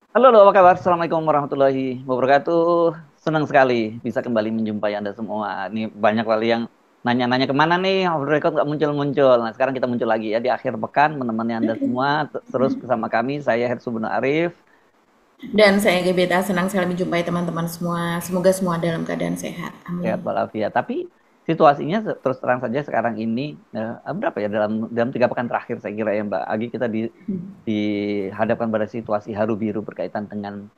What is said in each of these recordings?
Halo, halo, apa kabar? Assalamualaikum warahmatullahi wabarakatuh. Senang sekali bisa kembali menjumpai Anda semua. Ini banyak kali yang nanya-nanya kemana nih, off the record nggak muncul-muncul. Nah, sekarang kita muncul lagi ya di akhir pekan menemani Anda semua. Terus bersama kami, saya Hersu Beno Arif. Dan saya Gebeta senang sekali menjumpai teman-teman semua. Semoga semua dalam keadaan sehat. Sehat Amin. walafiat. Tapi situasinya terus terang saja sekarang ini, berapa ya, dalam dalam 3 pekan terakhir saya kira ya Mbak Agi, kita dihadapkan pada situasi haru biru berkaitan dengan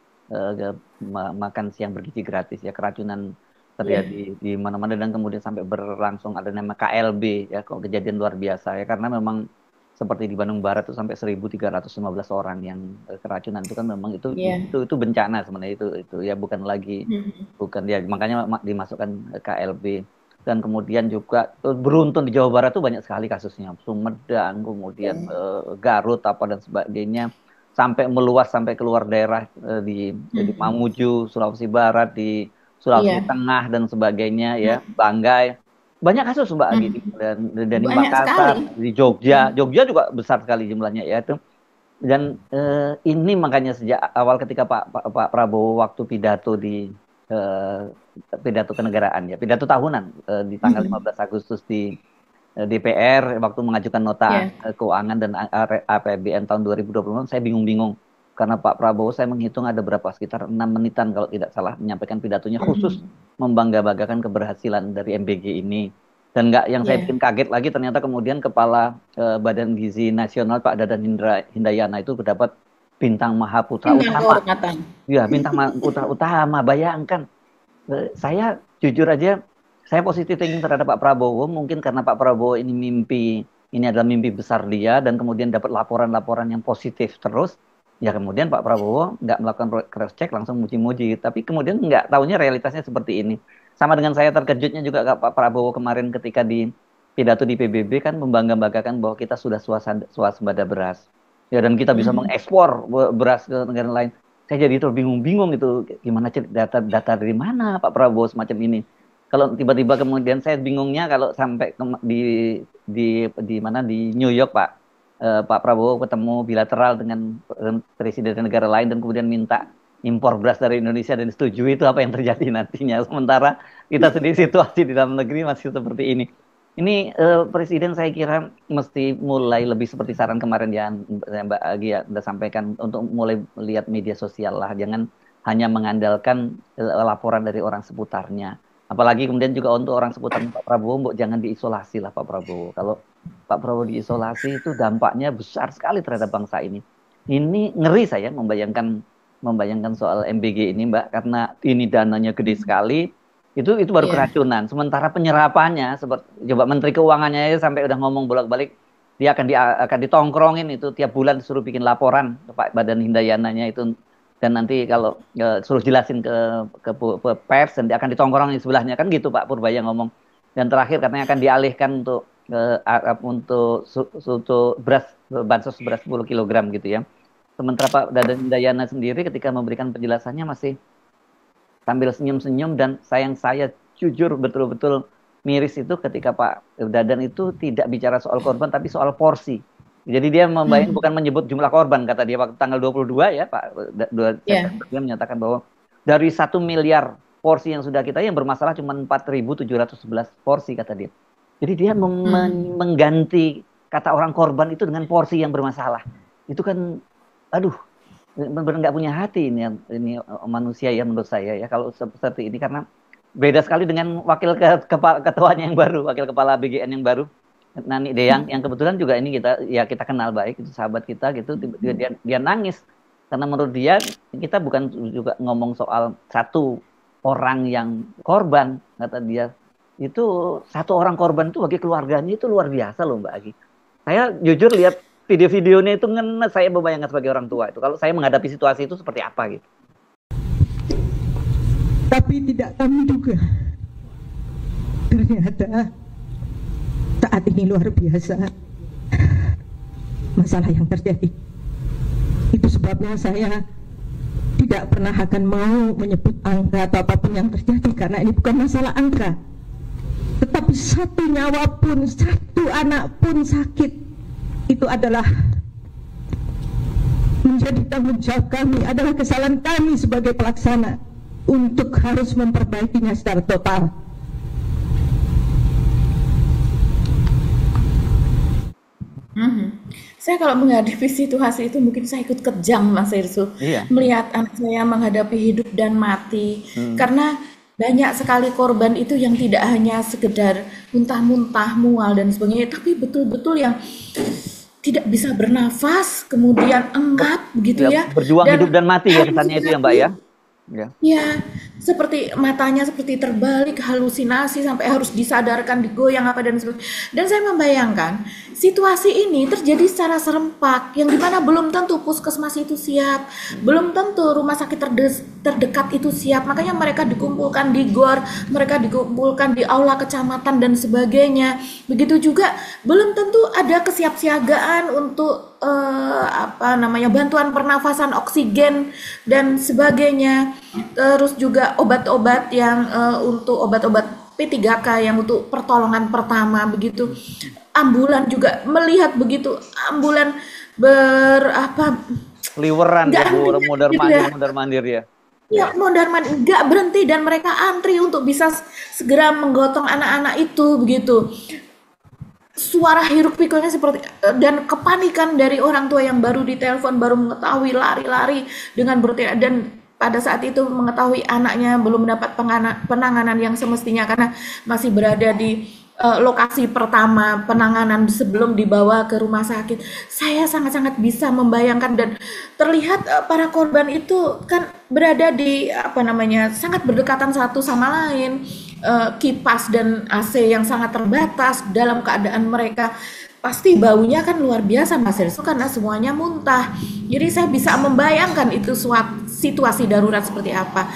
makan siang bergizi gratis ya, keracunan Iya. terjadi di mana-mana dan kemudian sampai berlangsung ada nama KLB ya, kok kejadian luar biasa ya, karena memang seperti di Bandung Barat itu sampai 1.315 orang yang keracunan. Itu kan memang Iya. itu bencana sebenarnya, itu ya, bukan lagi, bukan ya, makanya dimasukkan KLB. Dan kemudian juga beruntun di Jawa Barat tuh banyak sekali kasusnya, Sumedang, kemudian Iya. Garut apa dan sebagainya, sampai meluas sampai keluar daerah, di Mamuju, Sulawesi Barat, di Sulawesi Iya. Tengah dan sebagainya ya, Banggai. Banyak kasus Mbak Agi, dan di Banyak Makassar, sekali. di Jogja, Jogja juga besar sekali jumlahnya ya itu. Dan ini makanya sejak awal ketika Pak Prabowo waktu eh, pidato kenegaraan ya, pidato tahunan, di tanggal 15 Agustus di DPR waktu mengajukan nota Iya. keuangan dan APBN tahun 2026, saya bingung-bingung karena Pak Prabowo, saya menghitung ada berapa, sekitar 6 menitan kalau tidak salah, menyampaikan pidatonya khusus membangga-banggakan keberhasilan dari MBG ini. Dan nggak, yang saya Iya. bikin kaget lagi ternyata kemudian Kepala Badan Gizi Nasional Pak Dadan Hindayana itu dapat bintang Mahaputra Bintang Utama. kehormatan. Ya, bintang Mahaputra Utama. Bayangkan, saya jujur aja, saya positif thinking terhadap Pak Prabowo, mungkin karena Pak Prabowo ini adalah mimpi besar dia, dan kemudian dapat laporan-laporan yang positif terus. Ya kemudian Pak Prabowo nggak melakukan cross check, langsung muji-muji. Tapi kemudian nggak taunya realitasnya seperti ini. Sama dengan saya terkejutnya juga Pak Prabowo kemarin ketika di pidato di PBB kan membangga-banggakan bahwa kita sudah swasembada beras. Ya, dan kita bisa mengekspor beras ke negara lain. Saya jadi terbingung-bingung itu, gimana data dari mana Pak Prabowo semacam ini. Kalau tiba-tiba kemudian saya bingungnya kalau sampai di mana, di New York Pak Prabowo ketemu bilateral dengan presiden negara lain dan kemudian minta impor beras dari Indonesia dan disetujui, itu apa yang terjadi nantinya. Sementara kita sendiri situasi di dalam negeri masih seperti ini. Ini presiden saya kira mesti mulai lebih seperti saran kemarin yang Mbak Agi ya Anda sampaikan, untuk mulai melihat media sosial lah, jangan hanya mengandalkan laporan dari orang seputarnya. Apalagi kemudian juga untuk orang seputar Pak Prabowo, Mbok, jangan diisolasi lah Pak Prabowo. Kalau Pak Prabowo diisolasi itu dampaknya besar sekali terhadap bangsa ini. Ini ngeri saya membayangkan soal MBG ini Mbak, karena ini dananya gede sekali. Itu baru Iya. keracunan. Sementara penyerapannya, seperti coba Menteri Keuangannya aja sampai udah ngomong bolak-balik, dia akan ditongkrongin itu tiap bulan, suruh bikin laporan ke Pak Badan Hindayananya itu, dan nanti kalau suruh jelasin ke pers, dan dia akan ditongkrongin di sebelahnya, kan gitu Pak Purbaya ngomong. Dan terakhir katanya akan dialihkan untuk beras, bansos beras 10 kilogram gitu ya. Sementara Pak Dadan Hindayana sendiri ketika memberikan penjelasannya masih sambil senyum-senyum, dan saya jujur betul-betul miris itu ketika Pak Dadan itu tidak bicara soal korban tapi soal porsi. Jadi dia bukan menyebut jumlah korban, kata dia waktu tanggal 22 ya Pak, 2 Iya. September, dia menyatakan bahwa dari 1 miliar porsi yang sudah kita, yang bermasalah cuma 4.711 porsi, kata dia. Jadi dia mengganti kata orang korban itu dengan porsi yang bermasalah. Itu kan, aduh, benar-benar nggak punya hati ini manusia ya, menurut saya ya, kalau seperti ini. Karena beda sekali dengan ketuanya yang baru, wakil kepala BGN yang baru, Nani Deyang, yang kebetulan juga ini kita kenal baik, itu sahabat kita gitu. Dia nangis karena menurut dia kita bukan juga ngomong soal satu orang yang korban, kata dia. Itu satu orang korban itu bagi keluarganya itu luar biasa loh Mbak Agi. Saya jujur lihat video-videonya itu ngenes, saya membayangkan sebagai orang tua itu, kalau saya menghadapi situasi itu seperti apa gitu. Tapi tidak kami duga ternyata saat ini luar biasa masalah yang terjadi. Itu sebabnya saya tidak pernah akan mau menyebut angka atau apapun yang terjadi, karena ini bukan masalah angka. Tetapi satu nyawa pun, satu anak pun sakit, itu adalah menjadi tanggung jawab kami, adalah kesalahan kami sebagai pelaksana untuk harus memperbaikinya secara total. Saya kalau menghadapi situasi itu mungkin saya ikut kejam, Mas Irsu. Iya. Melihat anak saya menghadapi hidup dan mati. Karena banyak sekali korban itu yang tidak hanya sekedar muntah-muntah, mual dan sebagainya, tapi betul-betul yang tidak bisa bernafas, kemudian engap begitu ya. Berjuang Dan hidup dan mati ya kesannya itu ya Mbak ya. ya, seperti matanya seperti terbalik, halusinasi sampai harus disadarkan, digoyang apa dan sebagainya. Dan saya membayangkan situasi ini terjadi secara serempak, yang dimana belum tentu puskesmas itu siap, belum tentu rumah sakit terdekat itu siap. Makanya mereka dikumpulkan di GOR, mereka dikumpulkan di aula kecamatan dan sebagainya. Begitu juga belum tentu ada kesiapsiagaan untuk bantuan pernafasan, oksigen dan sebagainya. Terus juga obat-obat yang untuk obat-obat P3K yang untuk pertolongan pertama begitu. Ambulan juga melihat begitu, ambulan Liweran ya Bu, gitu mondar-mandir ya. Ya, mondar-mandir nggak berhenti dan mereka antri untuk bisa segera menggotong anak-anak itu begitu. Suara hiruk pikuknya seperti dan kepanikan dari orang tua yang baru ditelepon, baru mengetahui, lari-lari dengan berteriak, dan pada saat itu mengetahui anaknya belum mendapat penanganan yang semestinya karena masih berada di lokasi pertama penanganan sebelum dibawa ke rumah sakit. Saya sangat-sangat bisa membayangkan, dan terlihat para korban itu kan berada di sangat berdekatan satu sama lain. Kipas dan AC yang sangat terbatas, dalam keadaan mereka pasti baunya kan luar biasa Mas Irsu karena semuanya muntah. Jadi saya bisa membayangkan itu suatu situasi darurat seperti apa.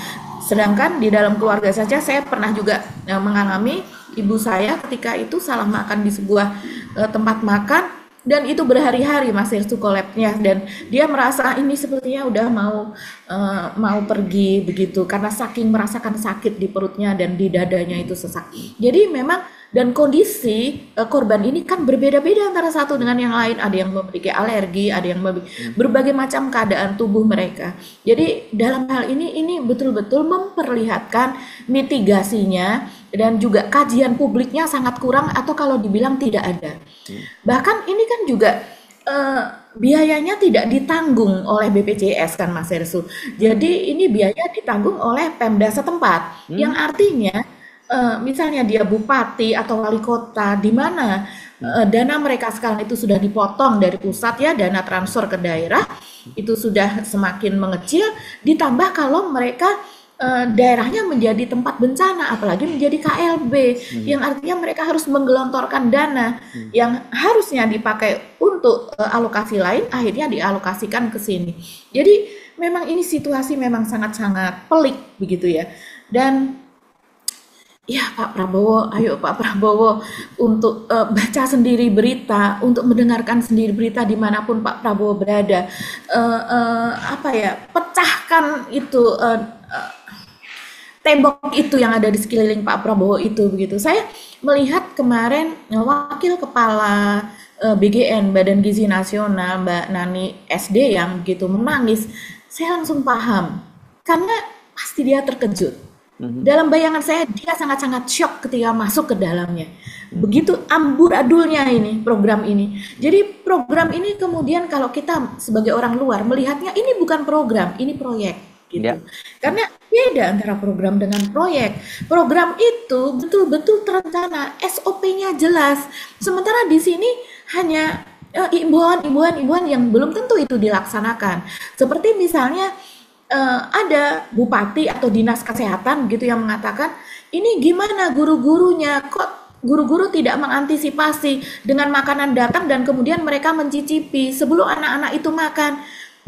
Sedangkan di dalam keluarga saja saya pernah juga mengalami ibu saya ketika itu salah makan di sebuah tempat makan, dan itu berhari-hari Mas Irsu kolapsnya, dan dia merasa ini sepertinya udah mau pergi begitu karena saking merasakan sakit di perutnya dan di dadanya itu sesak. Jadi memang dan kondisi korban ini kan berbeda-beda antara satu dengan yang lain. Ada yang memiliki alergi, ada yang memiliki berbagai macam keadaan tubuh mereka. Jadi dalam hal ini betul-betul memperlihatkan mitigasinya, dan juga kajian publiknya sangat kurang atau kalau dibilang tidak ada. Bahkan ini kan juga biayanya tidak ditanggung oleh BPJS kan Mas Irsu. Jadi ini biaya ditanggung oleh Pemda setempat, yang artinya misalnya dia bupati atau wali kota di mana dana mereka sekarang itu sudah dipotong dari pusat ya, dana transfer ke daerah itu sudah semakin mengecil, ditambah kalau mereka daerahnya menjadi tempat bencana, apalagi menjadi KLB, yang artinya mereka harus menggelontorkan dana yang harusnya dipakai untuk alokasi lain, akhirnya dialokasikan ke sini. Jadi memang ini situasi memang sangat-sangat pelik begitu ya. Dan ya Pak Prabowo, ayo Pak Prabowo untuk baca sendiri berita, untuk mendengarkan sendiri berita dimanapun Pak Prabowo berada, pecahkan itu tembok itu yang ada di sekeliling Pak Prabowo itu begitu. Saya melihat kemarin Wakil Kepala BGN Badan Gizi Nasional Mbak Nani SD yang begitu menangis, saya langsung paham karena pasti dia terkejut. Dalam bayangan saya dia sangat-sangat shock ketika masuk ke dalamnya. Begitu amburadulnya ini program ini. Jadi program ini kemudian kalau kita sebagai orang luar melihatnya ini bukan program, ini proyek gitu. Ya. Karena beda antara program dengan proyek. Program itu betul-betul terencana, SOP-nya jelas. Sementara di sini hanya imbauan yang belum tentu itu dilaksanakan. Seperti misalnya ada bupati atau dinas kesehatan gitu yang mengatakan ini gimana guru-gurunya, kok guru-guru tidak mengantisipasi dengan makanan datang dan kemudian mereka mencicipi sebelum anak-anak itu makan.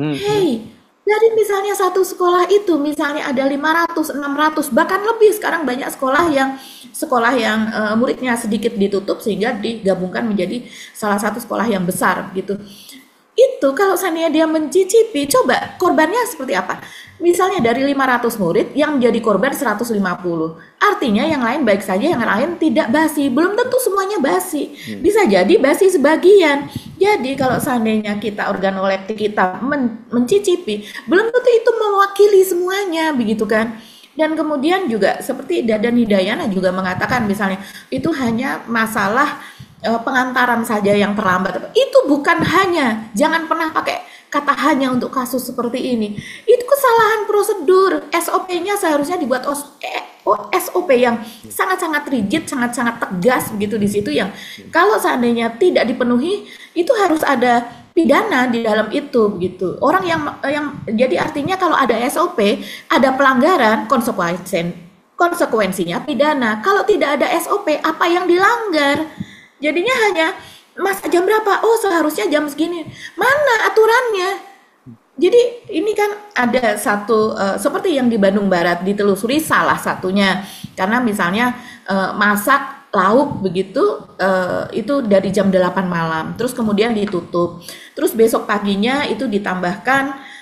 Hey, dari misalnya satu sekolah itu misalnya ada 500, 600 bahkan lebih, sekarang banyak sekolah yang muridnya sedikit ditutup sehingga digabungkan menjadi salah satu sekolah yang besar gitu. Itu kalau seandainya dia mencicipi, coba korbannya seperti apa? Misalnya dari 500 murid yang menjadi korban 150. Artinya yang lain baik saja, yang lain tidak basi. Belum tentu semuanya basi. Bisa jadi basi sebagian. Jadi kalau seandainya kita organoleptik kita mencicipi, belum tentu itu mewakili semuanya, begitu kan? Dan kemudian juga seperti Dadan Hidayana juga mengatakan misalnya itu hanya masalah pengantaran saja yang terlambat. Itu bukan hanya, jangan pernah pakai kata hanya untuk kasus seperti ini. Itu kesalahan prosedur. SOP-nya seharusnya dibuat SOP yang sangat-sangat rigid, sangat-sangat tegas begitu di situ, yang kalau seandainya tidak dipenuhi itu harus ada pidana di dalam itu begitu. Orang yang jadi artinya kalau ada SOP, ada pelanggaran, konsekuensinya pidana. Kalau tidak ada SOP, apa yang dilanggar? Jadinya hanya Mas jam berapa? Oh, seharusnya jam segini. Mana aturannya? Jadi ini kan ada satu seperti yang di Bandung Barat ditelusuri salah satunya karena misalnya masak lauk begitu itu dari jam 8 malam terus kemudian ditutup, terus besok paginya itu ditambahkan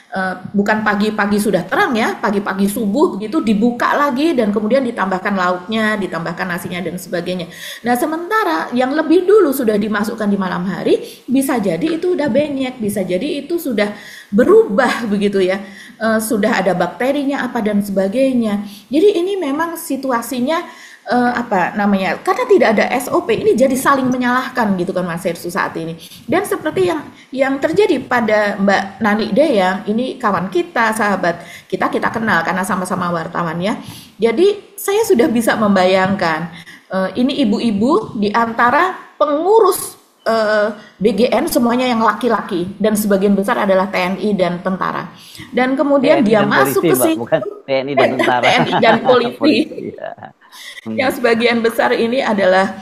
bukan pagi-pagi sudah terang ya, pagi-pagi subuh begitu dibuka lagi dan kemudian ditambahkan lauknya, ditambahkan nasinya dan sebagainya. Nah sementara yang lebih dulu sudah dimasukkan di malam hari, bisa jadi itu udah benyek, bisa jadi itu sudah berubah begitu ya, sudah ada bakterinya apa dan sebagainya. Jadi ini memang situasinya karena tidak ada SOP, ini jadi saling menyalahkan gitu kan Mas Hersu saat ini. Dan seperti yang terjadi pada Mbak Nani Deyang, ini kawan kita, sahabat kita kenal karena sama-sama wartawan ya. Jadi saya sudah bisa membayangkan ini ibu-ibu di antara pengurus BGN semuanya yang laki-laki dan sebagian besar adalah TNI dan tentara. Dan kemudian TNI dia dan masuk polisi, ke situ, bukan TNI dan tentara. TNI dan polisi. Polisi, ya. Yang sebagian besar ini adalah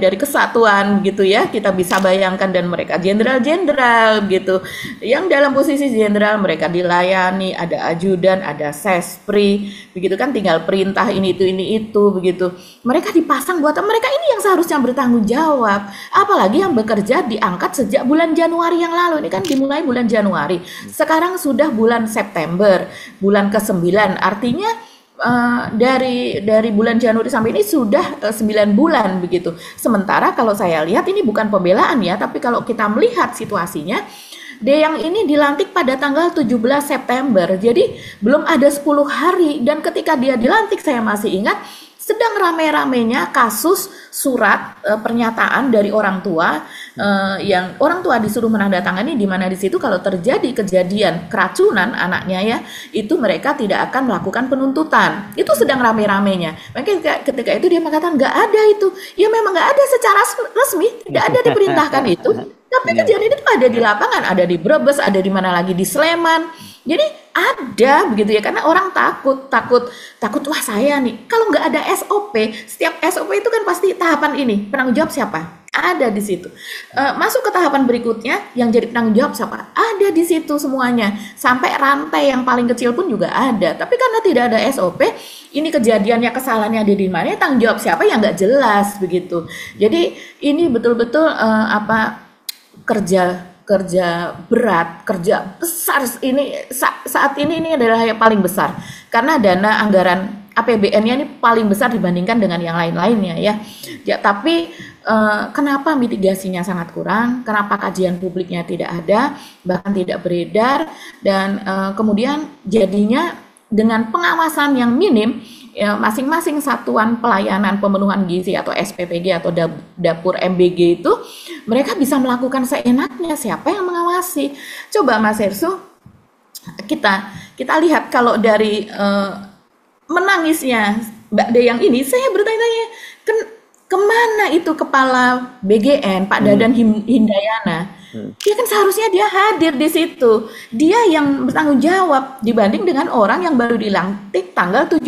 dari kesatuan gitu ya, kita bisa bayangkan, dan mereka jenderal-jenderal gitu. Yang dalam posisi jenderal mereka dilayani, ada ajudan, ada sespri, begitu kan, tinggal perintah ini itu begitu. Mereka dipasang buat mereka ini yang seharusnya bertanggung jawab. Apalagi yang bekerja diangkat sejak bulan Januari yang lalu. Ini kan dimulai bulan Januari. Sekarang sudah bulan September, bulan ke-9. Artinya dari bulan Januari sampai ini sudah 9 bulan begitu. Sementara kalau saya lihat ini bukan pembelaan ya, tapi kalau kita melihat situasinya, Deyang ini dilantik pada tanggal 17 September. Jadi belum ada 10 hari, dan ketika dia dilantik saya masih ingat sedang rame-ramenya kasus surat pernyataan dari orang tua yang orang tua disuruh menandatangani, di mana di situ kalau terjadi kejadian keracunan anaknya ya, itu mereka tidak akan melakukan penuntutan. Itu sedang rame-ramenya. Makanya ketika itu dia mengatakan nggak ada itu. Ya memang nggak ada secara resmi, tidak ada diperintahkan itu. Tapi kejadian itu ada di lapangan, ada di Brebes, ada di mana lagi, di Sleman. Jadi ada begitu ya, karena orang takut wah saya nih kalau nggak ada SOP, setiap SOP itu kan pasti tahapan ini penanggung jawab siapa, ada di situ. Masuk ke tahapan berikutnya yang jadi penanggung jawab siapa, ada di situ semuanya, sampai rantai yang paling kecil pun juga ada. Tapi karena tidak ada SOP, ini kejadiannya, kesalahannya ada di mana, tanggung jawab siapa yang nggak jelas begitu. Jadi ini betul-betul kerja berat, kerja besar ini saat ini adalah yang paling besar karena dana anggaran APBN-nya ini paling besar dibandingkan dengan yang lain-lainnya ya. Tapi kenapa mitigasinya sangat kurang? Kenapa kajian publiknya tidak ada, bahkan tidak beredar, dan kemudian jadinya dengan pengawasan yang minim. Ya, masing-masing satuan pelayanan pemenuhan gizi atau SPPG atau dapur MBG itu mereka bisa melakukan seenaknya. Siapa yang mengawasi? Coba Mas Hersu, kita lihat kalau dari menangisnya Mbak Deyang ini, saya bertanya-tanya kemana itu kepala BGN Pak Dadan Hidayana? Dia kan seharusnya dia hadir di situ. Dia yang bertanggung jawab dibanding dengan orang yang baru dilantik tanggal 17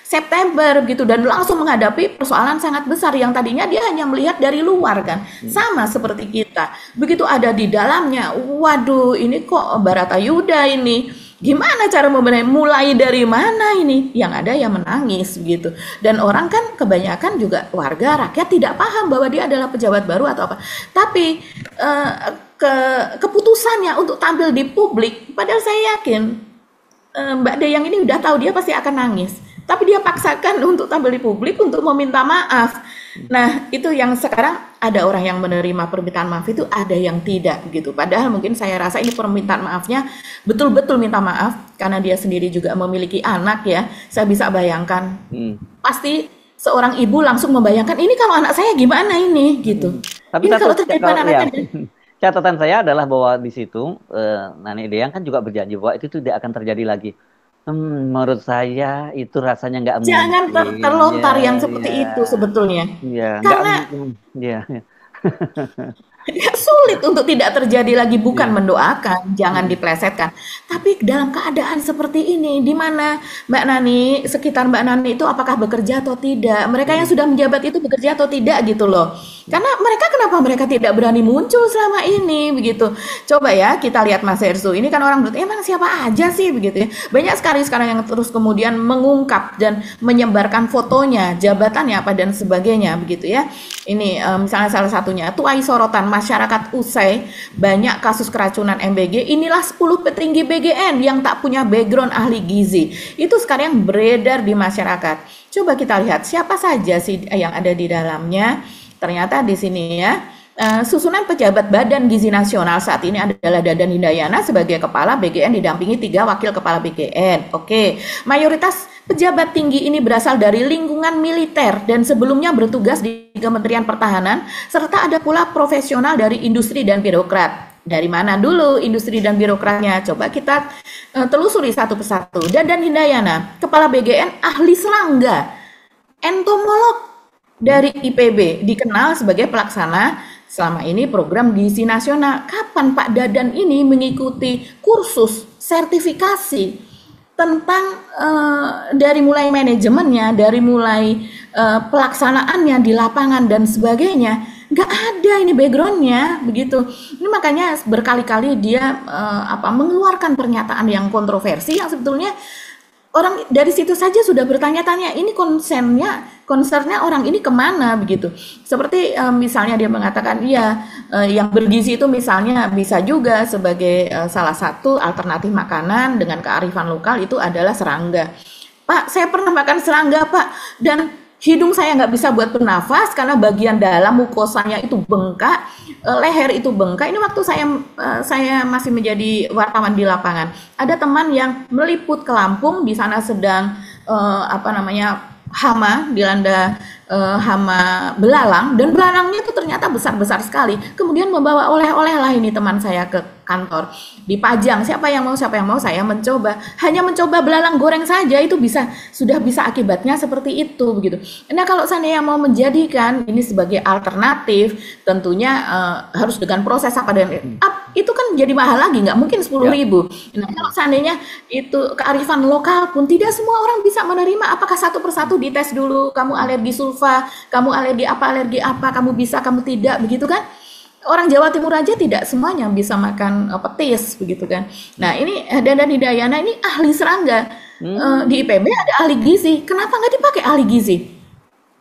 September gitu, dan langsung menghadapi persoalan sangat besar yang tadinya dia hanya melihat dari luar kan. Sama seperti kita. Begitu ada di dalamnya, waduh ini kok Baratayuda ini. Gimana cara membenahi? Mulai dari mana ini? Yang ada yang menangis begitu. Dan orang kan kebanyakan juga warga rakyat tidak paham bahwa dia adalah pejabat baru atau apa. Tapi keputusannya untuk tampil di publik, padahal saya yakin Mbak Deyang ini udah tahu dia pasti akan nangis. tapi dia paksakan untuk tampil di publik untuk meminta maaf. Nah, itu yang sekarang ada orang yang menerima permintaan maaf itu, ada yang tidak gitu. Padahal mungkin saya rasa ini permintaan maafnya betul-betul minta maaf karena dia sendiri juga memiliki anak ya. Saya bisa bayangkan. Pasti seorang ibu langsung membayangkan ini kalau anak saya gimana ini gitu. Tapi Ini kalau terjadi pada anaknya. catatan saya adalah bahwa di situ Nani Deyang kan juga berjanji bahwa itu tidak akan terjadi lagi. Menurut saya itu rasanya nggak Jangan mungkin. terlontar Ya, yang seperti ya, itu sebetulnya. ya, nggak Karena mungkin. Ya, sulit untuk tidak terjadi lagi, bukan ya. mendoakan, jangan diplesetkan. Tapi dalam keadaan seperti ini, di mana Mbak Nani, sekitar Mbak Nani itu apakah bekerja atau tidak? Mereka yang sudah menjabat itu bekerja atau tidak gitu loh. Karena kenapa mereka tidak berani muncul selama ini begitu. Coba ya kita lihat Mas Hersu, ini kan orang bertanya, emang siapa aja sih begitu ya. Banyak sekali sekarang yang terus kemudian mengungkap dan menyebarkan fotonya, jabatannya apa dan sebagainya begitu ya. Ini misalnya salah satunya tuai sorotan masyarakat usai banyak kasus keracunan MBG. Inilah 10 petinggi BGN yang tak punya background ahli gizi. Itu sekarang yang beredar di masyarakat. Coba kita lihat siapa saja sih yang ada di dalamnya. Ternyata di sini ya, susunan pejabat Badan Gizi Nasional saat ini adalah Dadan Hindayana sebagai kepala BGN didampingi 3 wakil kepala BGN. Oke, mayoritas pejabat tinggi ini berasal dari lingkungan militer dan sebelumnya bertugas di Kementerian Pertahanan, serta ada pula profesional dari industri dan birokrat. Dari mana dulu industri dan birokratnya? Coba kita telusuri satu persatu. Dadan Hindayana, kepala BGN, ahli serangga, entomolog dari IPB, dikenal sebagai pelaksana selama ini program gizi nasional. Kapan Pak Dadan ini mengikuti kursus sertifikasi tentang dari mulai manajemennya, dari mulai pelaksanaannya di lapangan dan sebagainya? Nggak ada ini backgroundnya begitu. Ini makanya berkali-kali dia mengeluarkan pernyataan yang kontroversi yang sebetulnya orang dari situ saja sudah bertanya-tanya, ini concernnya orang ini kemana begitu. Seperti misalnya dia mengatakan, yang bergizi itu misalnya bisa juga sebagai salah satu alternatif makanan dengan kearifan lokal itu adalah serangga. Pak, saya pernah makan serangga Pak, dan hidung saya nggak bisa buat bernafas karena bagian dalam mukosanya itu bengkak, leher itu bengkak. Ini waktu saya masih menjadi wartawan di lapangan. Ada teman yang meliput ke Lampung, di sana sedang hama, dilanda hama belalang, dan belalangnya itu ternyata besar-besar sekali. Kemudian membawa oleh-oleh lah ini teman saya ke kantor, dipajang. Siapa yang mau, saya mencoba. Hanya mencoba belalang goreng saja itu sudah bisa akibatnya seperti itu begitu. Nah, kalau seandainya mau menjadikan ini sebagai alternatif, tentunya harus dengan proses apa dan itu kan jadi mahal lagi, nggak mungkin 10.000. Nah, kalau seandainya itu kearifan lokal pun tidak semua orang bisa menerima. Apakah satu persatu dites dulu, kamu alergi sulfa, kamu alergi apa, kamu bisa, kamu tidak, begitu kan? Orang Jawa Timur aja tidak semuanya bisa makan petis begitu kan. Nah, ini Dadan Hindayana ini ahli serangga. Di IPB ada ahli gizi. Kenapa nggak dipakai ahli gizi?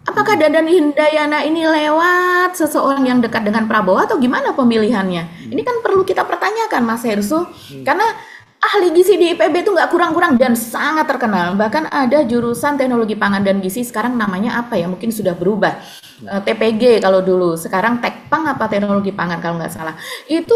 Apakah Dadan Hindayana ini lewat seseorang yang dekat dengan Prabowo atau gimana pemilihannya? Ini kan perlu kita pertanyakan Mas Hersu. Karena ahli gizi di IPB itu nggak kurang-kurang dan sangat terkenal. Bahkan ada jurusan teknologi pangan dan gizi, sekarang namanya apa ya? Mungkin sudah berubah. TPG kalau dulu, sekarang Tekpang apa teknologi pangan kalau nggak salah. Itu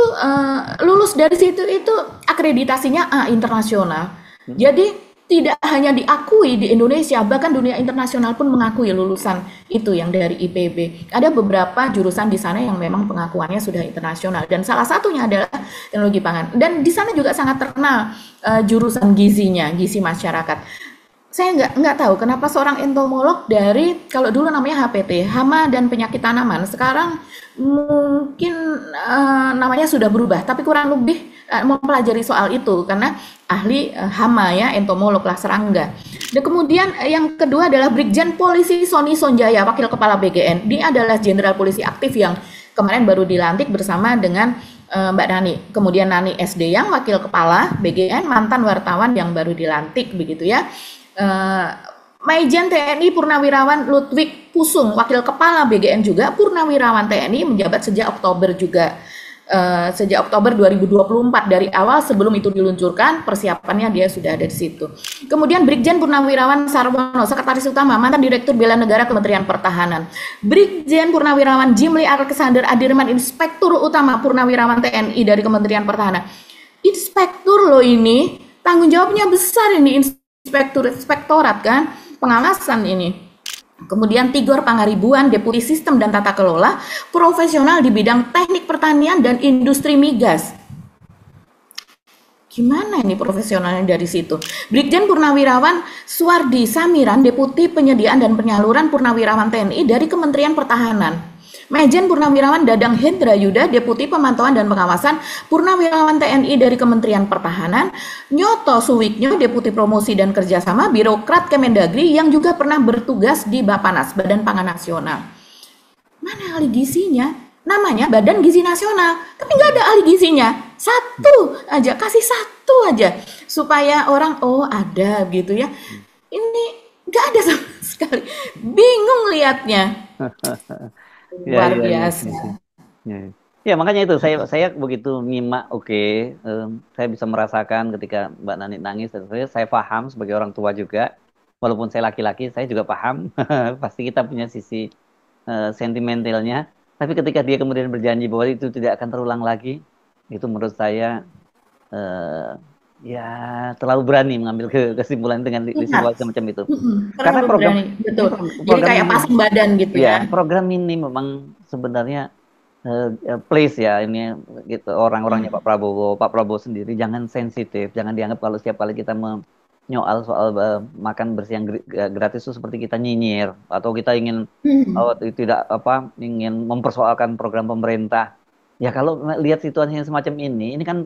lulus dari situ itu akreditasinya A internasional. Jadi tidak hanya diakui di Indonesia, bahkan dunia internasional pun mengakui lulusan itu yang dari IPB. Ada beberapa jurusan di sana yang memang pengakuannya sudah internasional, dan salah satunya adalah teknologi pangan. Dan di sana juga sangat terkenal jurusan gizinya, gizi masyarakat. Saya nggak tahu kenapa seorang entomolog dari, kalau dulu namanya HPT, hama dan penyakit tanaman, sekarang mungkin namanya sudah berubah, tapi kurang lebih mempelajari soal itu karena ahli hama ya, entomolog lah, serangga. Dan kemudian yang kedua adalah Brigjen Polisi Sony Sonjaya, wakil kepala BGN. Dia adalah jenderal polisi aktif yang kemarin baru dilantik bersama dengan Mbak Nani. Kemudian Nani SD yang wakil kepala BGN, mantan wartawan yang baru dilantik begitu ya. Maijen TNI Purnawirawan Ludwig Pusung, wakil kepala BGN juga, Purnawirawan TNI, menjabat sejak Oktober juga. sejak Oktober 2024. Dari awal sebelum itu diluncurkan, persiapannya dia sudah ada di situ. Kemudian Brigjen Purnawirawan Sarwono, Sekretaris Utama, mantan Direktur Bela Negara Kementerian Pertahanan. Brigjen Purnawirawan Jimli Alexander Adirman, Inspektur Utama Purnawirawan TNI dari Kementerian Pertahanan. Inspektur loh ini, tanggung jawabnya besar ini, inspektorat kan, pengawasan ini. Kemudian Tigor Pangaribuan, Deputi Sistem dan Tata Kelola, profesional di bidang teknik pertanian dan industri migas. Gimana ini profesionalnya dari situ? Brigjen Purnawirawan Suwardi Samiran, Deputi Penyediaan dan Penyaluran Purnawirawan TNI dari Kementerian Pertahanan. Majen Purnawirawan Dadang Hendra Yuda, Deputi Pemantauan dan Pengawasan Purnawirawan TNI dari Kementerian Pertahanan. Nyoto Suwiknyo, Deputi Promosi dan Kerjasama, Birokrat Kemendagri yang juga pernah bertugas di Bapanas, Badan Pangan Nasional. Mana ahli gizinya? Namanya Badan Gizi Nasional, tapi nggak ada ahli gizinya. Satu aja, kasih satu aja. Supaya orang, oh ada gitu ya. Ini nggak ada sama sekali. Bingung liatnya. Luar biasa. Ya, makanya itu saya begitu nyimak, saya bisa merasakan ketika Mbak Nani nangis, dan saya paham sebagai orang tua juga, walaupun saya laki-laki, saya juga paham, pasti kita punya sisi sentimentalnya, tapi ketika dia kemudian berjanji bahwa itu tidak akan terulang lagi, itu menurut saya ya terlalu berani mengambil kesimpulan dengan situasi semacam itu. Karena program betul. Jadi kayak pasang badan gitu ya. Program ini memang sebenarnya place ya ini gitu, orang-orangnya Pak Prabowo sendiri jangan sensitif, jangan dianggap kalau setiap kali kita menyoal soal makan bersih yang gratis itu seperti kita nyinyir atau kita ingin ingin mempersoalkan program pemerintah. Ya kalau lihat situasi yang semacam ini kan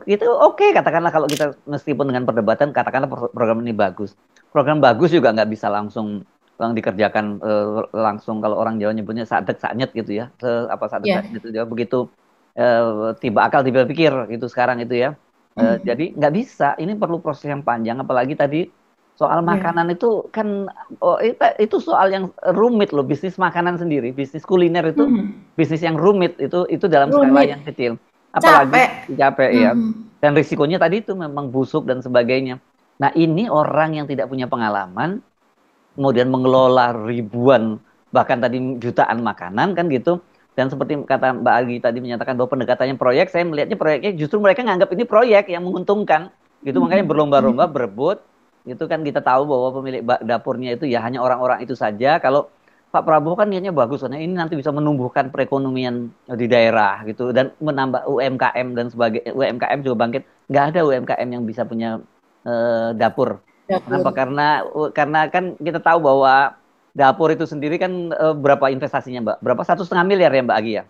itu katakanlah kalau kita meskipun dengan perdebatan katakanlah program ini bagus. Program bagus juga nggak bisa langsung dikerjakan langsung, kalau orang Jawa nyebutnya sadek sanyet gitu ya. Sadek gitu ya. Begitu tiba akal tiba pikir itu sekarang itu ya. Jadi nggak bisa, ini perlu proses yang panjang, apalagi tadi soal makanan itu kan itu soal yang rumit loh, bisnis makanan sendiri, bisnis kuliner itu bisnis yang rumit itu dalam skala yang kecil. Apalagi capek ya. Dan risikonya tadi itu memang busuk dan sebagainya. Nah, ini orang yang tidak punya pengalaman kemudian mengelola ribuan bahkan tadi jutaan makanan kan gitu. Dan seperti kata Mbak Agi tadi menyatakan bahwa pendekatannya proyek, saya melihatnya proyeknya justru mereka nganggap ini proyek yang menguntungkan gitu, makanya berlomba-lomba berebut. Itu kan kita tahu bahwa pemilik dapurnya itu ya hanya orang-orang itu saja. Kalau Pak Prabowo kan niatnya bagus, karena ini nanti bisa menumbuhkan perekonomian di daerah gitu dan menambah UMKM dan sebagainya. UMKM juga bangkit. Nggak ada UMKM yang bisa punya dapur. Kenapa? Karena kan kita tahu bahwa dapur itu sendiri kan berapa investasinya, Mbak? Berapa? 1,5 miliar ya, Mbak Agi ya?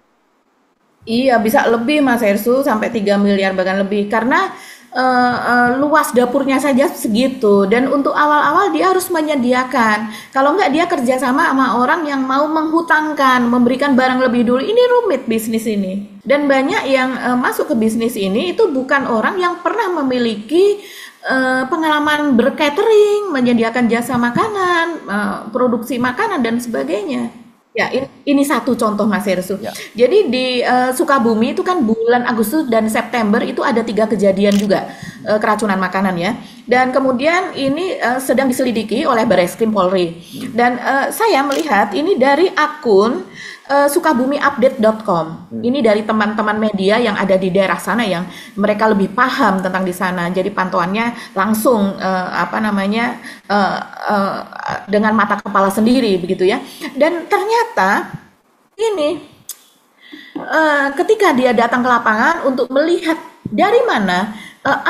Iya, bisa lebih Mas Hersu, sampai 3 miliar bahkan lebih. Karena luas dapurnya saja segitu, dan untuk awal-awal dia harus menyediakan, kalau enggak dia kerjasama sama orang yang mau menghutangkan, memberikan barang lebih dulu. Ini rumit bisnis ini, dan banyak yang masuk ke bisnis ini itu bukan orang yang pernah memiliki pengalaman bercatering, menyediakan jasa makanan, produksi makanan dan sebagainya. Ya, ini satu contoh Mas Hersu. Ya. Jadi di Sukabumi itu kan bulan Agustus dan September itu ada 3 kejadian juga keracunan makanan ya. Dan kemudian ini sedang diselidiki oleh Barreskrim Polri. Dan saya melihat ini dari akun sukabumiupdate.com. Ini dari teman-teman media yang ada di daerah sana yang mereka lebih paham tentang di sana. Jadi pantauannya langsung dengan mata kepala sendiri begitu ya. Dan ternyata ini ketika dia datang ke lapangan untuk melihat dari mana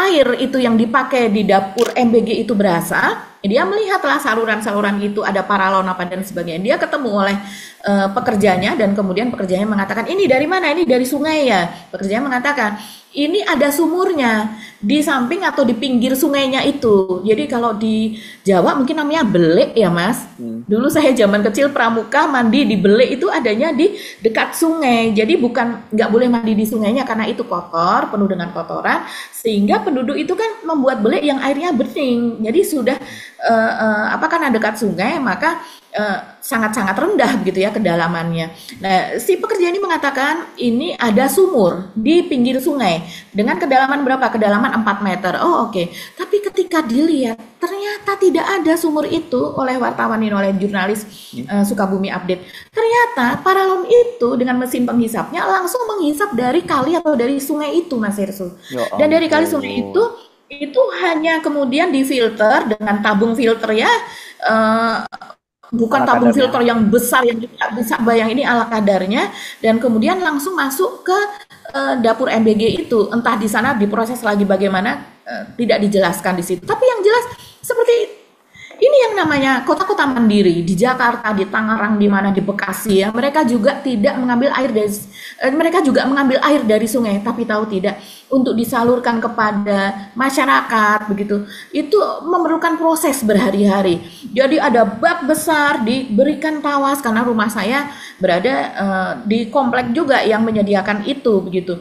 air itu yang dipakai di dapur MBG itu berasal, dia melihatlah saluran-saluran itu ada paralon apa dan sebagainya. Dia ketemu oleh pekerjanya, dan kemudian pekerjanya mengatakan, ini dari mana? Ini dari sungai ya. Pekerjanya mengatakan, ini ada sumurnya di samping atau di pinggir sungainya itu. Jadi kalau di Jawa mungkin namanya belek ya Mas. Dulu saya zaman kecil pramuka mandi di belek itu adanya di dekat sungai. Jadi nggak boleh mandi di sungainya karena itu kotor, penuh dengan kotoran. Sehingga penduduk itu kan membuat belek yang airnya bening. Jadi sudah karena dekat sungai, maka sangat-sangat rendah begitu ya kedalamannya. Nah, si pekerja ini mengatakan ini ada sumur di pinggir sungai dengan kedalaman berapa? Kedalaman 4 meter. Oh, oke. Tapi ketika dilihat ternyata tidak ada sumur itu oleh wartawan ini, oleh jurnalis Sukabumi Update. Ternyata paralon itu dengan mesin penghisapnya langsung menghisap dari kali atau dari sungai itu, Mas Hersu. Dan dari kali sungai itu hanya kemudian difilter dengan tabung filter ya, bukan Ala tabung kadarnya. filter yang besar yang kita bisa bayang, ini ala kadarnya, dan kemudian langsung masuk ke dapur MBG itu. Entah di sana diproses lagi bagaimana, tidak dijelaskan di situ. Tapi yang jelas seperti ini yang namanya kota-kota mandiri di Jakarta, di Tangerang, di mana di Bekasi ya, mereka juga tidak mengambil air dari mereka juga mengambil air dari sungai, tapi tahu tidak untuk disalurkan kepada masyarakat begitu. Itu memerlukan proses berhari-hari. Jadi ada bak besar diberikan tawas karena rumah saya berada di komplek juga yang menyediakan itu begitu.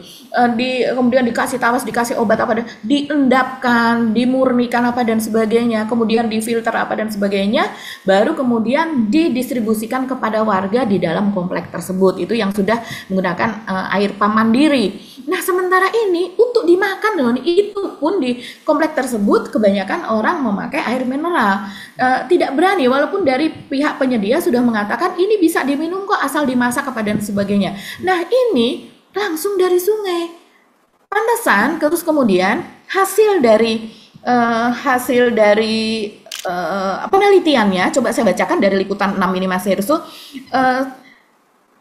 Kemudian dikasih tawas, dikasih obat apa dan diendapkan, dimurnikan apa dan sebagainya, kemudian difilter apa dan sebagainya, baru kemudian didistribusikan kepada warga di dalam komplek tersebut. Itu yang sudah menggunakan air pam mandiri. Nah, sementara ini untuk dimakan loh, itu pun di komplek tersebut kebanyakan orang memakai air mineral. Tidak berani, walaupun dari pihak penyedia sudah mengatakan ini bisa diminum kok asal dimasak apa dan sebagainya. Nah, ini langsung dari sungai. Pantesan, terus kemudian hasil dari penelitiannya, coba saya bacakan dari liputan 6 ini Mas Hersu.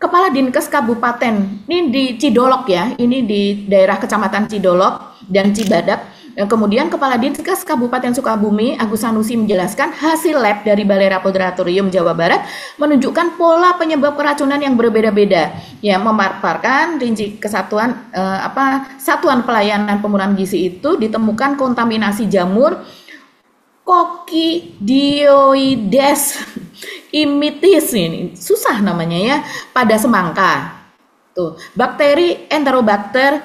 Kepala Dinkes Kabupaten, ini di Cidolok ya, ini di daerah Kecamatan Cidolok dan Cibadak. Kemudian Kepala Dinkes Kabupaten Sukabumi, Agus Sanusi menjelaskan hasil lab dari Balai Laboratorium Jawa Barat menunjukkan pola penyebab keracunan yang berbeda-beda. Ya, memaparkan rinci kesatuan Satuan Pelayanan Pemurnian Gizi itu ditemukan kontaminasi jamur Coccidioides immitis, ini susah namanya ya, pada semangka. Tuh, bakteri Enterobacter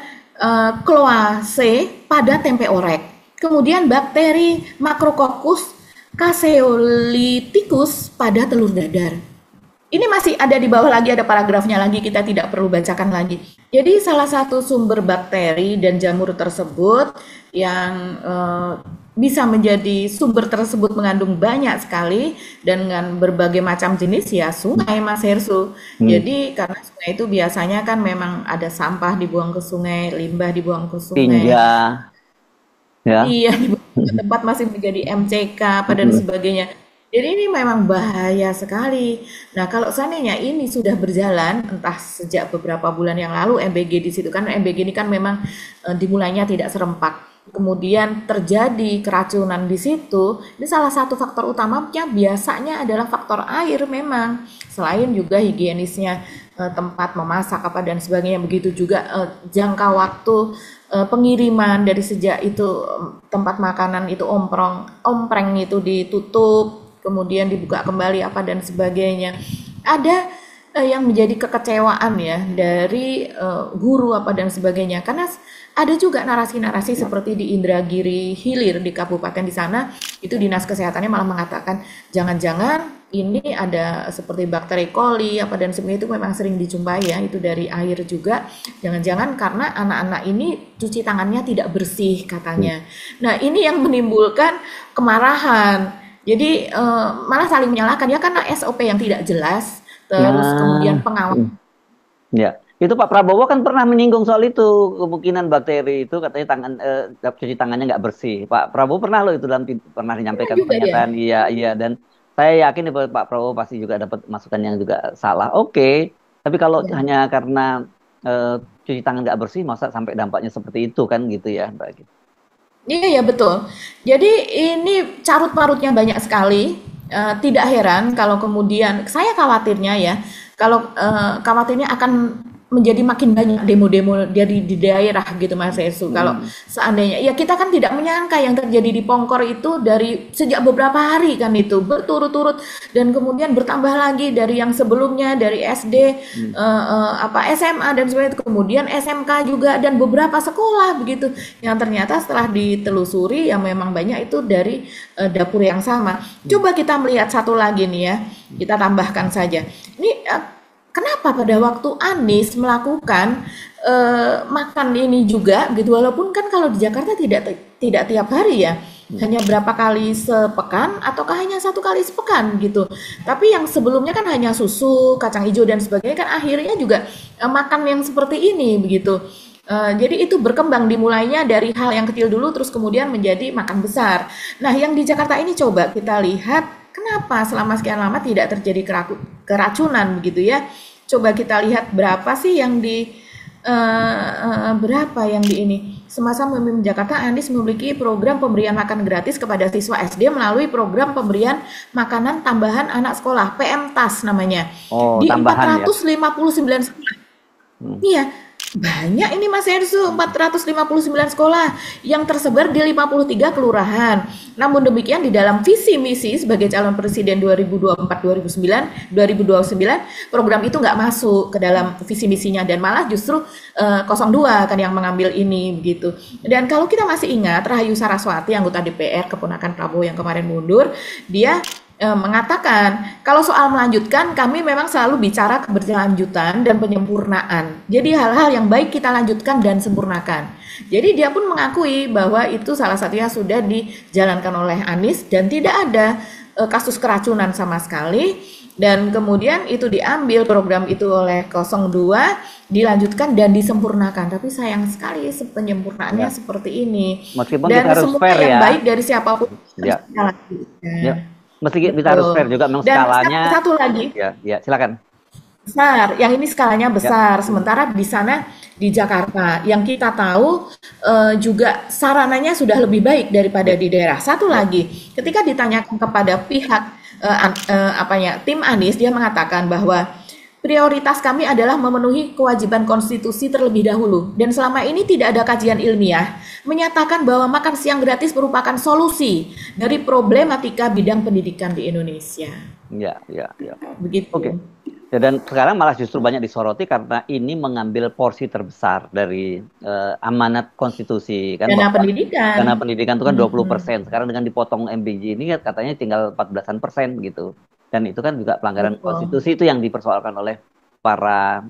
cloacae pada tempe orek. Kemudian bakteri Macrococcus caseolithicus pada telur dadar. Ini masih ada di bawah lagi, ada paragrafnya lagi, kita tidak perlu bacakan lagi. Jadi salah satu sumber bakteri dan jamur tersebut yang bisa menjadi sumber tersebut mengandung banyak sekali dan dengan berbagai macam jenis ya sungai Mas Hersu. Jadi karena sungai itu biasanya kan memang ada sampah dibuang ke sungai, limbah dibuang ke sungai. Tinja, ya. Iya, dibuang ke tempat masih menjadi MCK apa dan sebagainya. Jadi ini memang bahaya sekali. Nah, kalau seandainya ini sudah berjalan entah sejak beberapa bulan yang lalu MBG di situ, kan MBG ini kan memang dimulainya tidak serempak. Kemudian terjadi keracunan di situ. Ini salah satu faktor utamanya biasanya adalah faktor air memang. Selain juga higienisnya tempat memasak apa dan sebagainya, begitu juga jangka waktu pengiriman dari sejak itu tempat makanan itu ompreng itu ditutup, kemudian dibuka kembali apa dan sebagainya. Ada yang menjadi kekecewaan ya dari guru apa dan sebagainya, karena ada juga narasi-narasi seperti di Indragiri Hilir di kabupaten di sana, itu dinas kesehatannya malah mengatakan jangan-jangan ini ada seperti bakteri coli apa dan sebagainya, itu memang sering dijumpai ya, itu dari air juga, jangan-jangan karena anak-anak ini cuci tangannya tidak bersih katanya. Nah, ini yang menimbulkan kemarahan. Jadi malah saling menyalahkan ya, karena SOP yang tidak jelas, terus kemudian pengawasan. Ya, itu Pak Prabowo kan pernah menyinggung soal itu, kemungkinan bakteri itu katanya cuci tangannya nggak bersih. Pak Prabowo pernah loh itu pernah menyampaikan pernyataan, iya, dan saya yakin Pak Prabowo pasti juga dapat masukan yang juga salah. Oke, tapi kalau hanya karena cuci tangan nggak bersih, masa sampai dampaknya seperti itu kan gitu ya, Mbak? Iya, betul. Jadi ini carut-marutnya banyak sekali. Tidak heran kalau kemudian saya khawatirnya ya, kalau khawatirnya akan menjadi makin banyak demo-demo dari di daerah gitu Mas Esu. Kalau seandainya ya kita kan tidak menyangka yang terjadi di Pongkor itu dari sejak beberapa hari kan itu berturut-turut dan kemudian bertambah lagi dari yang sebelumnya dari SD SMA dan sebagainya kemudian SMK juga dan beberapa sekolah begitu yang ternyata setelah ditelusuri yang memang banyak itu dari dapur yang sama. Coba kita melihat satu lagi nih ya. Kita tambahkan saja. Ini kenapa pada waktu Anies melakukan makan ini juga gitu walaupun kan kalau di Jakarta tidak tiap hari ya hanya berapa kali sepekan ataukah hanya satu kali sepekan gitu tapi yang sebelumnya kan hanya susu kacang hijau dan sebagainya kan akhirnya juga makan yang seperti ini begitu. Jadi itu berkembang dimulainya dari hal yang kecil dulu terus kemudian menjadi makan besar. Nah yang di Jakarta ini coba kita lihat kenapa selama sekian lama tidak terjadi keracunan begitu ya. Coba kita lihat berapa sih yang di ini. Semasa memimpin Jakarta, Anies memiliki program pemberian makan gratis kepada siswa SD melalui program pemberian makanan tambahan anak sekolah, PMTAS namanya. Di Tambahan 459 sekolah. Iya. Banyak ini Mas Ersu, 459 sekolah yang tersebar di 53 kelurahan. Namun demikian di dalam visi misi sebagai calon presiden 2024-2029 program itu nggak masuk ke dalam visi misinya dan malah justru 02 kan yang mengambil ini begitu. Dan kalau kita masih ingat Rahayu Saraswati anggota DPR keponakan Prabowo yang kemarin mundur, dia mengatakan kalau soal melanjutkan kami memang selalu bicara keberlanjutan dan penyempurnaan. Jadi hal-hal yang baik kita lanjutkan dan sempurnakan. Jadi dia pun mengakui bahwa itu salah satunya sudah dijalankan oleh Anies dan tidak ada kasus keracunan sama sekali. Dan kemudian itu diambil program itu oleh 02 dilanjutkan dan disempurnakan. Tapi sayang sekali penyempurnaannya seperti ini. Meskipun dan kita harus semua fair yang ya. baik dari siapapun Ya. ya. Meski kita harus fair juga memang Dan skalanya. satu lagi. Ya, silakan. Besar, yang ini skalanya besar. Sementara di sana di Jakarta yang kita tahu juga sarananya sudah lebih baik daripada di daerah. Satu lagi, ketika ditanyakan kepada pihak tim Anies, dia mengatakan bahwa prioritas kami adalah memenuhi kewajiban konstitusi terlebih dahulu. Dan selama ini tidak ada kajian ilmiah menyatakan bahwa makan siang gratis merupakan solusi dari problematika bidang pendidikan di Indonesia. Ya. Begitu. Oke. Ya, dan sekarang malah justru banyak disoroti karena ini mengambil porsi terbesar dari amanat konstitusi kan. Dana pendidikan. Dana pendidikan itu kan 20%. Sekarang dengan dipotong MBJ ini katanya tinggal 14% begitu. Dan itu kan juga pelanggaran konstitusi itu yang dipersoalkan oleh para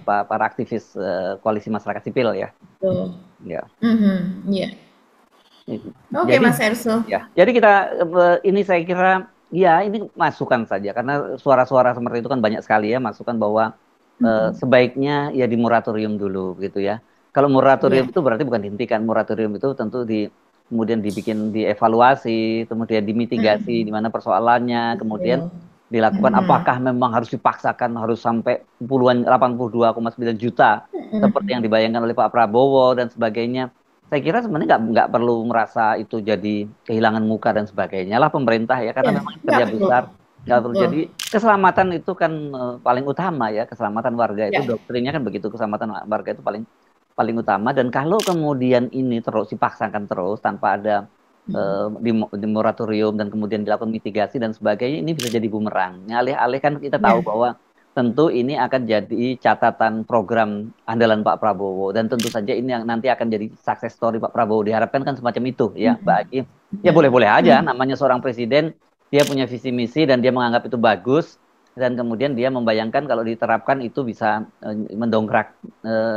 para aktivis koalisi masyarakat sipil ya. Ya. Oke, Mas Erso. Ya. Jadi kita ini saya kira ya ini masukan saja karena suara-suara seperti itu kan banyak sekali ya masukan bahwa sebaiknya ya di moratorium dulu gitu ya. Kalau moratorium itu berarti bukan dihentikan, moratorium itu tentu kemudian dievaluasi, kemudian dimitigasi di mana persoalannya, kemudian dilakukan apakah memang harus dipaksakan harus sampai puluhan 82,9 juta seperti yang dibayangkan oleh Pak Prabowo dan sebagainya. Saya kira sebenarnya nggak perlu merasa itu jadi kehilangan muka dan sebagainya lah pemerintah ya karena memang kerja besar nggak perlu. Jadi keselamatan itu kan paling utama ya, keselamatan warga itu doktrinnya kan begitu, keselamatan warga itu paling utama. Dan kalau kemudian ini terus dipaksakan terus tanpa ada di moratorium dan kemudian dilakukan mitigasi dan sebagainya, ini bisa jadi bumerang. Alih-alih kan kita tahu bahwa tentu ini akan jadi catatan program andalan Pak Prabowo dan tentu saja ini yang nanti akan jadi success story Pak Prabowo. Diharapkan kan semacam itu ya Mbak Aki. Ya boleh-boleh aja namanya seorang presiden, dia punya visi misi dan dia menganggap itu bagus dan kemudian dia membayangkan kalau diterapkan itu bisa mendongkrak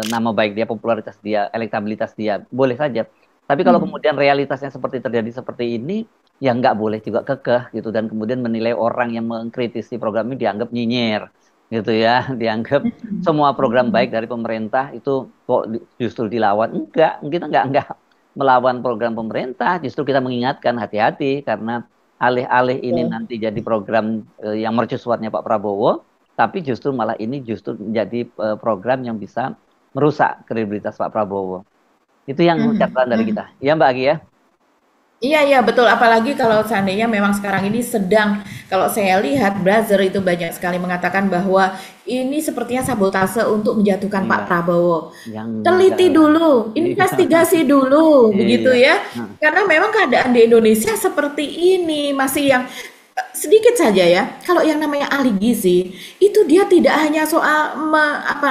nama baik dia, popularitas dia, elektabilitas dia. Boleh saja. Tapi kalau kemudian realitasnya terjadi seperti ini, ya nggak boleh juga kekeh gitu dan kemudian menilai orang yang mengkritisi program ini dianggap nyinyir gitu ya, dianggap semua program baik dari pemerintah itu kok justru dilawan. Enggak, kita enggak melawan program pemerintah, justru kita mengingatkan hati-hati karena alih-alih ini nanti jadi program yang mercusuarnya Pak Prabowo, tapi justru malah ini justru menjadi program yang bisa merusak kredibilitas Pak Prabowo. Itu yang catatan dari kita. Ya Mbak Agi ya? Iya, iya, betul. Apalagi kalau seandainya memang sekarang ini sedang, kalau saya lihat buzzer itu banyak sekali mengatakan bahwa ini sepertinya sabotase untuk menjatuhkan Iya, Pak Prabowo. yang Teliti enggak. dulu, Iya, investigasi dulu, begitu iya. ya. Nah, Karena memang keadaan di Indonesia seperti ini, masih yang sedikit saja ya. Kalau yang namanya ahli gizi, itu dia tidak hanya soal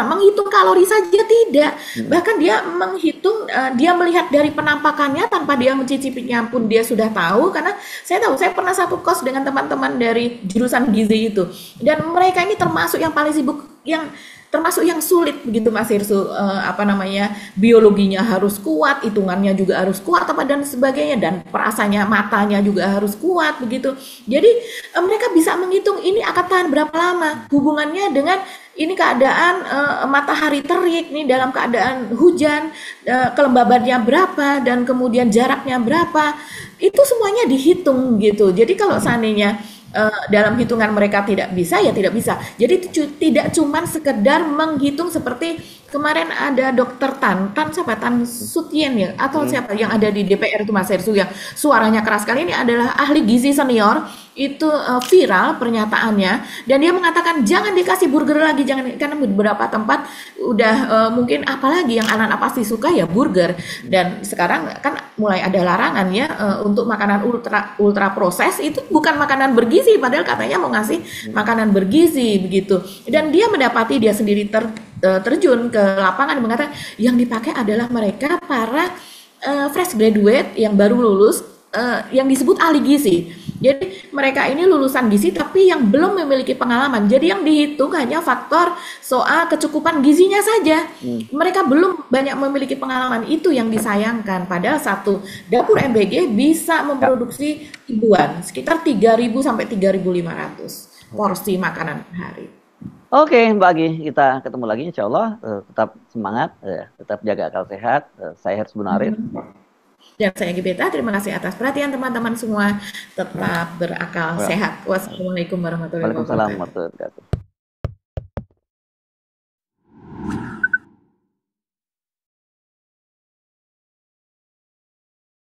menghitung kalori saja, tidak. mm, Bahkan dia menghitung, dia melihat dari penampakannya tanpa dia mencicipinya pun dia sudah tahu. Karena saya tahu, saya pernah satu kos dengan teman-teman dari jurusan gizi itu. Dan mereka ini termasuk yang paling sibuk, yang termasuk yang sulit begitu Mas Irsu, apa namanya, biologinya harus kuat, hitungannya juga harus kuat apa dan sebagainya, dan perasaannya, matanya juga harus kuat begitu. Jadi mereka bisa menghitung ini akan tahan berapa lama, hubungannya dengan ini keadaan matahari terik nih dalam keadaan hujan, kelembabannya berapa dan kemudian jaraknya berapa, itu semuanya dihitung gitu. Jadi kalau seandainya dalam hitungan mereka tidak bisa, ya tidak bisa. Jadi tidak cuman sekedar menghitung seperti kemarin ada dokter siapa, Tan Sutien ya, atau mm, siapa yang ada di DPR itu Mas Hersu, yang suaranya keras sekali, ini adalah ahli gizi senior, itu viral pernyataannya, dan dia mengatakan jangan dikasih burger lagi, jangan, karena beberapa tempat udah mungkin apalagi yang anak-anak pasti suka ya burger, dan sekarang kan mulai ada larangan ya untuk makanan ultra ultra proses, itu bukan makanan bergizi, padahal katanya mau ngasih makanan bergizi begitu. Dan dia mendapati, dia sendiri terjun ke lapangan, mengatakan yang dipakai adalah mereka para fresh graduate yang baru lulus, yang disebut ahli gizi. Jadi mereka ini lulusan gizi tapi yang belum memiliki pengalaman. Jadi yang dihitung hanya faktor soal kecukupan gizinya saja. mm. Mereka belum banyak memiliki pengalaman, itu yang disayangkan. Padahal satu dapur MBG bisa Ya, memproduksi ribuan, sekitar 3.000 sampai 3.500 porsi makanan per hari. oke, Mbak Agi, kita ketemu lagi insya Allah. Tetap semangat, tetap jaga akal sehat. Saya Harus Bunarin. Dan saya Gibeta, terima kasih atas perhatian teman-teman semua. Tetap berakal sehat. Wassalamualaikum warahmatullahi Waalaikumsalam wabarakatuh. warahmatullahi wabarakatuh.